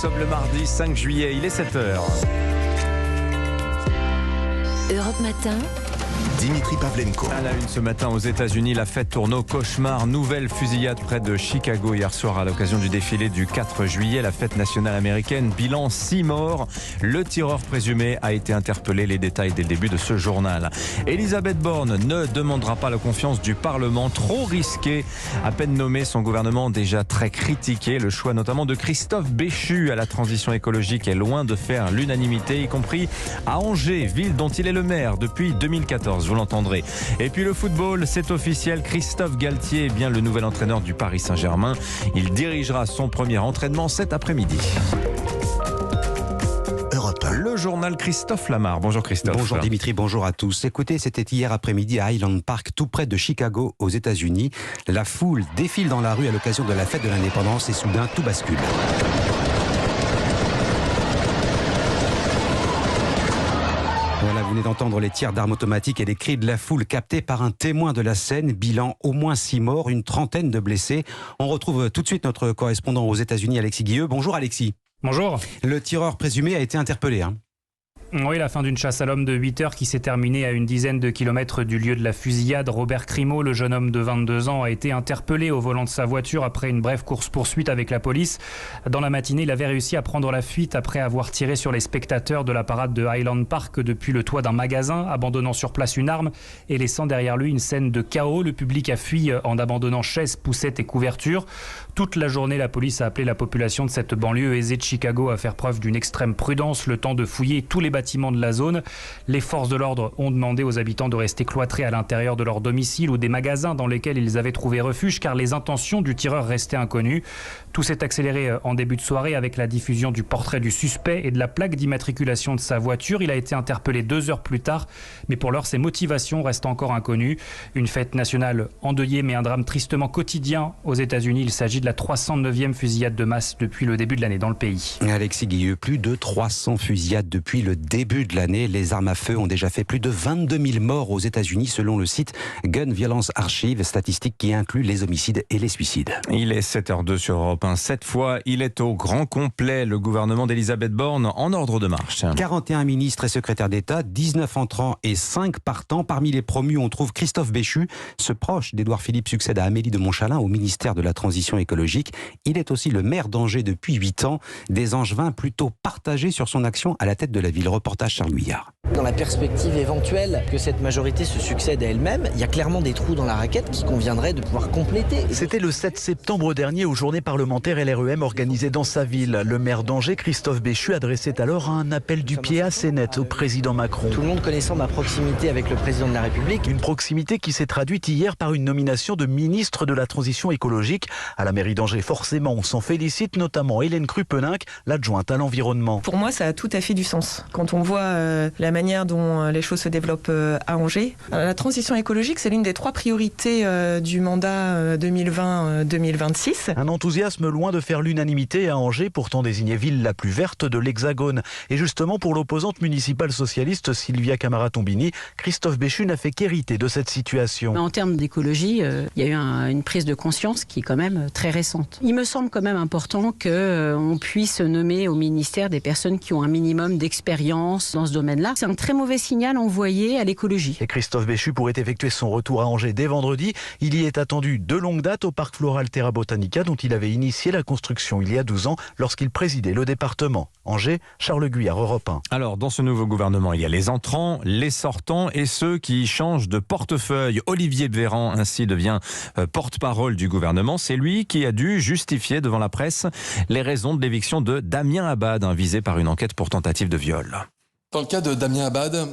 sommes le mardi 5 juillet, il est 7h. Europe Matin. Dimitri Pavlenko. À la une ce matin aux États-Unis, la fête tourne au cauchemar. Nouvelle fusillade près de Chicago hier soir à l'occasion du défilé du 4 juillet, la fête nationale américaine. Bilan 6 morts. Le tireur présumé a été interpellé. Les détails dès le début de ce journal. Elisabeth Borne ne demandera pas la confiance du Parlement. Trop risqué. À peine nommé, son gouvernement déjà très critiqué. Le choix notamment de Christophe Béchu à la transition écologique est loin de faire l'unanimité, y compris à Angers, ville dont il est le maire depuis 2014. Vous l'entendrez. Et puis le football, c'est officiel. Christophe Galtier est bien le nouvel entraîneur du Paris Saint-Germain. Il dirigera son premier entraînement cet après-midi. Le journal Christophe Lamar. Bonjour Christophe. Bonjour Dimitri, bonjour à tous. Écoutez, c'était hier après-midi à Highland Park, tout près de Chicago, aux États-Unis. La foule défile dans la rue à l'occasion de la fête de l'indépendance et soudain tout bascule. Voilà, vous venez d'entendre les tirs d'armes automatiques et les cris de la foule captés par un témoin de la scène. Bilan, au moins 6 morts, une trentaine de blessés. On retrouve tout de suite notre correspondant aux États-Unis, Alexis Guilleux. Bonjour Alexis. Bonjour. Le tireur présumé a été interpellé. Oui, la fin d'une chasse à l'homme de 8 heures qui s'est terminée à une dizaine de kilomètres du lieu de la fusillade. Robert Crimo, le jeune homme de 22 ans, a été interpellé au volant de sa voiture après une brève course-poursuite avec la police. Dans la matinée, il avait réussi à prendre la fuite après avoir tiré sur les spectateurs de la parade de Highland Park depuis le toit d'un magasin, abandonnant sur place une arme et laissant derrière lui une scène de chaos. Le public a fui en abandonnant chaises, poussettes et couvertures. Toute la journée, la police a appelé la population de cette banlieue aisée de Chicago à faire preuve d'une extrême prudence, le temps de fouiller tous les bâtiments de la zone. Les forces de l'ordre ont demandé aux habitants de rester cloîtrés à l'intérieur de leur domicile ou des magasins dans lesquels ils avaient trouvé refuge, car les intentions du tireur restaient inconnues. Tout s'est accéléré en début de soirée avec la diffusion du portrait du suspect et de la plaque d'immatriculation de sa voiture. Il a été interpellé 2 heures plus tard, mais pour l'heure, ses motivations restent encore inconnues. Une fête nationale endeuillée, mais un drame tristement quotidien aux États-Unis. Il s'agit de la 309e fusillade de masse depuis le début de l'année dans le pays. Alexis Guilleux, plus de 300 fusillades depuis le début de l'année. Les armes à feu ont déjà fait plus de 22 000 morts aux États-Unis selon le site Gun Violence Archive, statistique qui inclut les homicides et les suicides. Il est 7h02 sur Europe 1. Cette fois, il est au grand complet. Le gouvernement d'Elisabeth Borne en ordre de marche. 41 ministres et secrétaires d'État, 19 entrants et 5 partants. Parmi les promus, on trouve Christophe Béchu. Ce proche d'Édouard Philippe succède à Amélie de Montchalin au ministère de la Transition écologique. Il est aussi le maire d'Angers depuis 8 ans. Des Angevins plutôt partagés sur son action à la tête de la ville. Reportage Charles Guyard. Dans la perspective éventuelle que cette majorité se succède à elle-même, il y a clairement des trous dans la raquette qui conviendrait de pouvoir compléter. C'était le 7 septembre dernier aux journées parlementaires LREM organisées dans sa ville. Le maire d'Angers, Christophe Béchu, adressait alors un appel du pied assez net au président Macron. Tout le monde connaissant ma proximité avec le président de la République. Une proximité qui s'est traduite hier par une nomination de ministre de la Transition écologique. À la mairie d'Angers, forcément, on s'en félicite, notamment Hélène Krupeninck, l'adjointe à l'environnement. Pour moi, ça a tout à fait du sens. Quand on voit la manière dont les choses se développent à Angers, la transition écologique, c'est l'une des 3 priorités du mandat 2020-2026. Un enthousiasme loin de faire l'unanimité à Angers, pourtant désignée ville la plus verte de l'Hexagone. Et justement, pour l'opposante municipale socialiste Sylvia Camara-Tombini, Christophe Béchu n'a fait qu'hériter de cette situation. En termes d'écologie, il y a eu une prise de conscience qui est quand même très récente. Il me semble quand même important qu'on puisse nommer au ministère des personnes qui ont un minimum d'expérience dans ce domaine-là. C'est un très mauvais signal envoyé à l'écologie. Et Christophe Béchu pourrait effectuer son retour à Angers dès vendredi. Il y est attendu de longue date au parc floral Terra Botanica dont il avait initié la construction il y a 12 ans lorsqu'il présidait le département. Angers, Charles Guyard, Europe 1. Alors, dans ce nouveau gouvernement, il y a les entrants, les sortants et ceux qui changent de portefeuille. Olivier Véran, ainsi, devient porte-parole du gouvernement. C'est lui qui a dû justifier devant la presse les raisons de l'éviction de Damien Abad, visé par une enquête pour tentative de viol. Dans le cas de Damien Abad,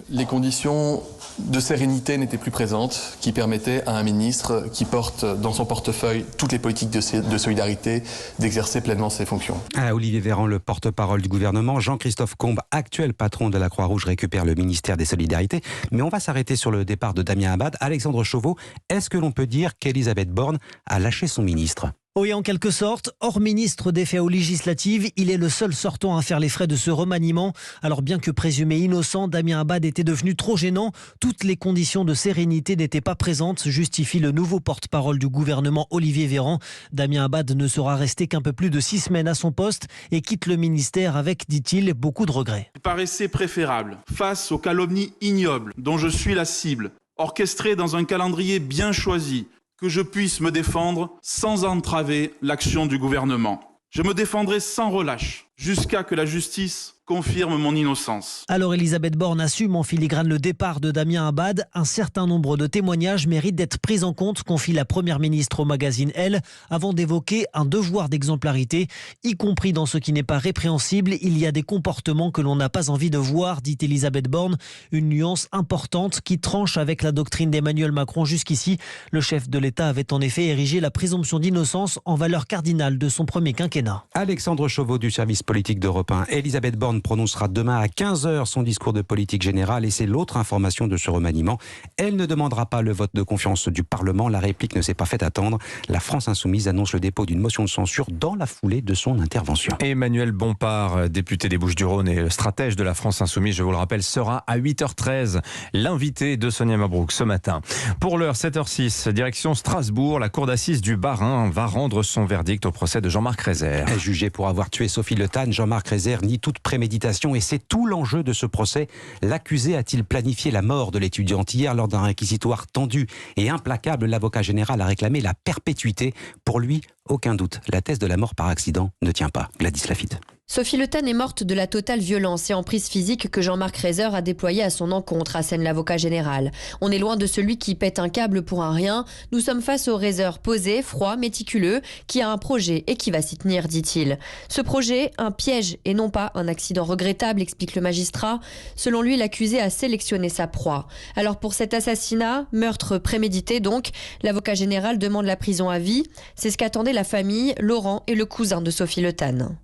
les conditions de sérénité n'étaient plus présentes qui permettaient à un ministre qui porte dans son portefeuille toutes les politiques de solidarité d'exercer pleinement ses fonctions. Olivier Véran, le porte-parole du gouvernement. Jean-Christophe Combes, actuel patron de la Croix-Rouge, récupère le ministère des Solidarités. Mais on va s'arrêter sur le départ de Damien Abad. Alexandre Chauveau, est-ce que l'on peut dire qu'Elisabeth Borne a lâché son ministre ? Oui, en quelque sorte, hors ministre des Faits aux législatives, il est le seul sortant à faire les frais de ce remaniement. Alors bien que présumé innocent, Damien Abad était devenu trop gênant. Toutes les conditions de sérénité n'étaient pas présentes, justifie le nouveau porte-parole du gouvernement Olivier Véran. Damien Abad ne sera resté qu'un peu plus de 6 semaines à son poste et quitte le ministère avec, dit-il, beaucoup de regrets. Il paraissait préférable, face aux calomnies ignobles dont je suis la cible, orchestrées dans un calendrier bien choisi, que je puisse me défendre sans entraver l'action du gouvernement. Je me défendrai sans relâche jusqu'à que la justice confirme mon innocence. Alors Elisabeth Borne assume en filigrane le départ de Damien Abad. Un certain nombre de témoignages méritent d'être pris en compte, confie la Première ministre au magazine Elle, avant d'évoquer un devoir d'exemplarité, y compris dans ce qui n'est pas répréhensible. Il y a des comportements que l'on n'a pas envie de voir, dit Elisabeth Borne. Une nuance importante qui tranche avec la doctrine d'Emmanuel Macron jusqu'ici. Le chef de l'État avait en effet érigé la présomption d'innocence en valeur cardinale de son premier quinquennat. Alexandre Chauveau du service politique d'Europe 1. Elisabeth Borne prononcera demain à 15h son discours de politique générale et c'est l'autre information de ce remaniement. Elle ne demandera pas le vote de confiance du Parlement. La réplique ne s'est pas fait attendre. La France Insoumise annonce le dépôt d'une motion de censure dans la foulée de son intervention. Emmanuel Bompard, député des Bouches-du-Rhône et stratège de la France Insoumise, je vous le rappelle, sera à 8h13 l'invité de Sonia Mabrouk ce matin. Pour l'heure, 7h06, direction Strasbourg, la cour d'assises du Bas-Rhin va rendre son verdict au procès de Jean-Marc Rézère. Jugé pour avoir tué Sophie Le Tan, Jean-Marc Rézère nie toute préméditation et c'est tout l'enjeu de ce procès. L'accusé a-t-il planifié la mort de l'étudiante hier lors d'un réquisitoire tendu et implacable? L'avocat général a réclamé la perpétuité. Pour lui, aucun doute, la thèse de la mort par accident ne tient pas. Gladys Lafitte. Sophie Le Tan est morte de la totale violence et emprise physique que Jean-Marc Rézère a déployée à son encontre, assène l'avocat général. On est loin de celui qui pète un câble pour un rien. Nous sommes face au Rézère posé, froid, méticuleux, qui a un projet et qui va s'y tenir, dit-il. Ce projet, un piège et non pas un accident regrettable, explique le magistrat. Selon lui, l'accusé a sélectionné sa proie. Alors pour cet assassinat, meurtre prémédité donc, l'avocat général demande la prison à vie. C'est ce qu'attendaient la famille, Laurent et le cousin de Sophie Le Tan.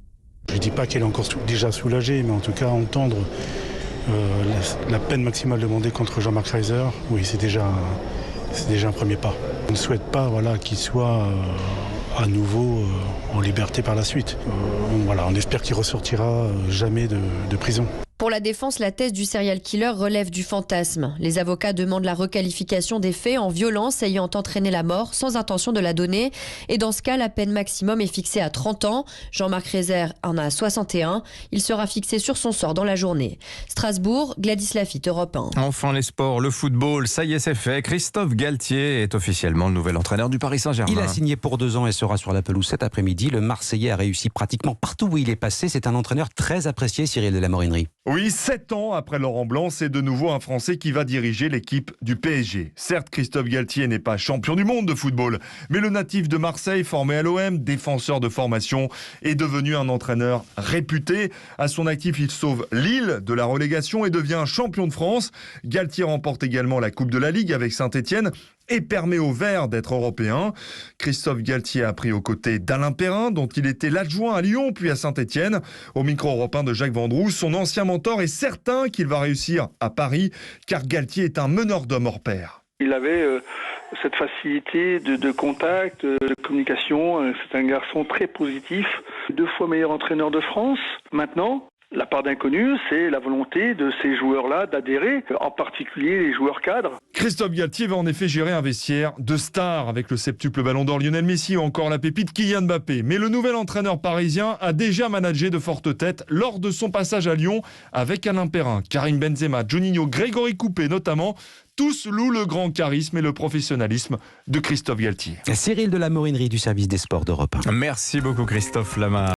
Je ne dis pas qu'elle est encore déjà soulagée, mais en tout cas entendre la peine maximale demandée contre Jean-Marc Rézère, oui, c'est déjà un premier pas. On ne souhaite pas qu'il soit à nouveau en liberté par la suite. On espère qu'il ressortira jamais de prison. Pour la défense, la thèse du serial killer relève du fantasme. Les avocats demandent la requalification des faits en violence ayant entraîné la mort sans intention de la donner. Et dans ce cas, la peine maximum est fixée à 30 ans. Jean-Marc Rézère en a 61. Il sera fixé sur son sort dans la journée. Strasbourg, Gladys Lafitte, Europe 1. Enfin les sports, le football, ça y est, c'est fait. Christophe Galtier est officiellement le nouvel entraîneur du Paris Saint-Germain. Il a signé pour 2 ans et sera sur la pelouse cet après-midi. Le Marseillais a réussi pratiquement partout où il est passé. C'est un entraîneur très apprécié, Cyril de la Morinerie. Oui, 7 ans après Laurent Blanc, c'est de nouveau un Français qui va diriger l'équipe du PSG. Certes, Christophe Galtier n'est pas champion du monde de football, mais le natif de Marseille, formé à l'OM, défenseur de formation, est devenu un entraîneur réputé. À son actif, il sauve Lille de la relégation et devient champion de France. Galtier remporte également la Coupe de la Ligue avec Saint-Etienne et permet aux Verts d'être européens. Christophe Galtier a pris aux côtés d'Alain Perrin, dont il était l'adjoint à Lyon puis à Saint-Etienne. Au micro européen de Jacques Vendroux, son ancien mentor est certain qu'il va réussir à Paris, car Galtier est un meneur d'hommes hors pair. Il avait cette facilité de contact, de communication. C'est un garçon très positif, 2 fois meilleur entraîneur de France. Maintenant, la part d'inconnu, c'est la volonté de ces joueurs-là d'adhérer, en particulier les joueurs cadres. Christophe Galtier va en effet gérer un vestiaire de stars avec le septuple ballon d'or Lionel Messi ou encore la pépite Kylian Mbappé. Mais le nouvel entraîneur parisien a déjà managé de fortes têtes lors de son passage à Lyon avec Alain Perrin, Karim Benzema, Juninho, Grégory Coupé notamment. Tous louent le grand charisme et le professionnalisme de Christophe Galtier. Cyril de la Morinerie du service des sports d'Europe 1. Merci beaucoup Christophe Lama.